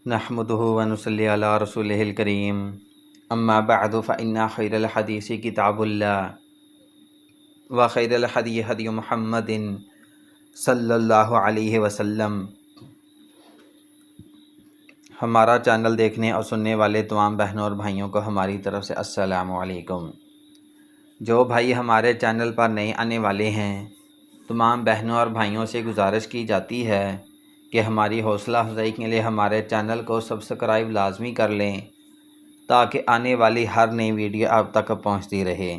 نحمده ونصلي على رسوله الكريم اما بعد فإن خير الحديث كتاب الله وخير الهدي هدي محمد صلی اللہ علیہ وسلم۔ ہمارا چینل دیکھنے اور سننے والے تمام بہنوں اور بھائیوں کو ہماری طرف سے السلام علیکم۔ جو بھائی ہمارے چینل پر نئے آنے والے ہیں، تمام بہنوں اور بھائیوں سے گزارش کی جاتی ہے کہ ہماری حوصلہ افزائی کے لیے ہمارے چینل کو سبسکرائب لازمی کر لیں تاکہ آنے والی ہر نئی ویڈیو آپ تک پہنچتی رہے۔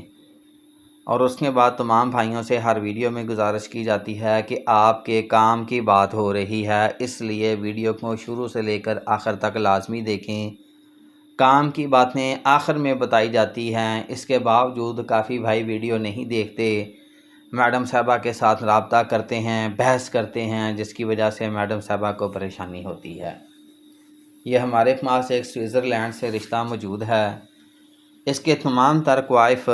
اور اس کے بعد تمام بھائیوں سے ہر ویڈیو میں گزارش کی جاتی ہے کہ آپ کے کام کی بات ہو رہی ہے، اس لیے ویڈیو کو شروع سے لے کر آخر تک لازمی دیکھیں۔ کام کی باتیں آخر میں بتائی جاتی ہیں، اس کے باوجود کافی بھائی ویڈیو نہیں دیکھتے، میڈم صاحبہ کے ساتھ رابطہ کرتے ہیں، بحث کرتے ہیں، جس کی وجہ سے میڈم صاحبہ کو پریشانی ہوتی ہے۔ یہ ہمارے پاس ایک سوئٹزرلینڈ سے رشتہ موجود ہے، اس کے تمام تر کوائف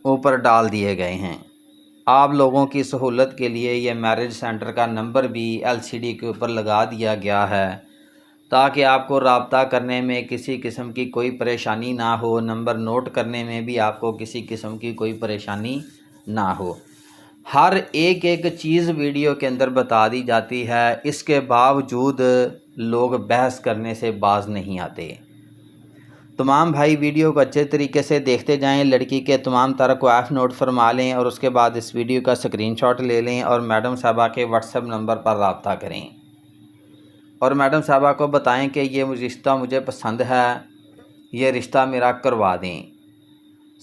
اوپر ڈال دیے گئے ہیں۔ آپ لوگوں کی سہولت کے لیے یہ میرج سینٹر کا نمبر بھی LCD کے اوپر لگا دیا گیا ہے تاکہ آپ کو رابطہ کرنے میں کسی قسم کی کوئی پریشانی نہ ہو، نمبر نوٹ کرنے میں بھی آپ کو کسی قسم کی کوئی پریشانی نہ ہو۔ ہر ایک چیز ویڈیو کے اندر بتا دی جاتی ہے، اس کے باوجود لوگ بحث کرنے سے باز نہیں آتے۔ تمام بھائی ویڈیو کو اچھے طریقے سے دیکھتے جائیں، لڑکی کے تمام تر کوائف نوٹ فرما لیں اور اس کے بعد اس ویڈیو کا اسکرین شاٹ لے لیں اور میڈم صاحبہ کے واٹس ایپ نمبر پر رابطہ کریں اور میڈم صاحبہ کو بتائیں کہ یہ رشتہ مجھے پسند ہے، یہ رشتہ میرا کروا دیں۔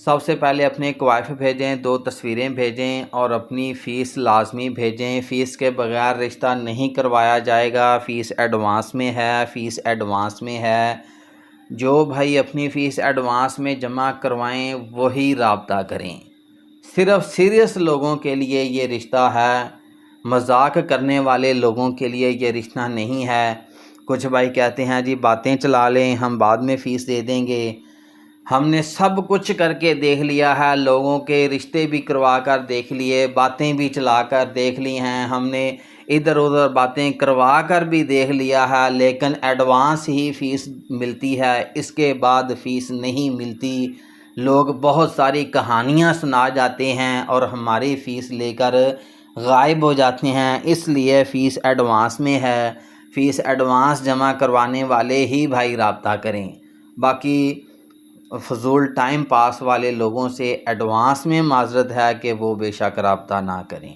سب سے پہلے اپنے کوائف بھیجیں، 2 تصویریں بھیجیں اور اپنی فیس لازمی بھیجیں۔ فیس کے بغیر رشتہ نہیں کروایا جائے گا، فیس ایڈوانس میں ہے، فیس ایڈوانس میں ہے۔ جو بھائی اپنی فیس ایڈوانس میں جمع کروائیں وہی رابطہ کریں۔ صرف سیریس لوگوں کے لیے یہ رشتہ ہے، مذاق کرنے والے لوگوں کے لیے یہ رشتہ نہیں ہے۔ کچھ بھائی کہتے ہیں جی باتیں چلا لیں، ہم بعد میں فیس دے دیں گے۔ ہم نے سب کچھ کر کے دیکھ لیا ہے، لوگوں کے رشتے بھی کروا کر دیکھ لیے، باتیں بھی چلا کر دیکھ لی ہیں، ہم نے ادھر ادھر باتیں کروا کر بھی دیکھ لیا ہے، لیکن ایڈوانس ہی فیس ملتی ہے، اس کے بعد فیس نہیں ملتی۔ لوگ بہت ساری کہانیاں سنا جاتے ہیں اور ہماری فیس لے کر غائب ہو جاتے ہیں، اس لیے فیس ایڈوانس میں ہے۔ فیس ایڈوانس جمع کروانے والے ہی بھائی رابطہ کریں، باقی فضول ٹائم پاس والے لوگوں سے ایڈوانس میں معذرت ہے کہ وہ بے شک رابطہ نہ کریں۔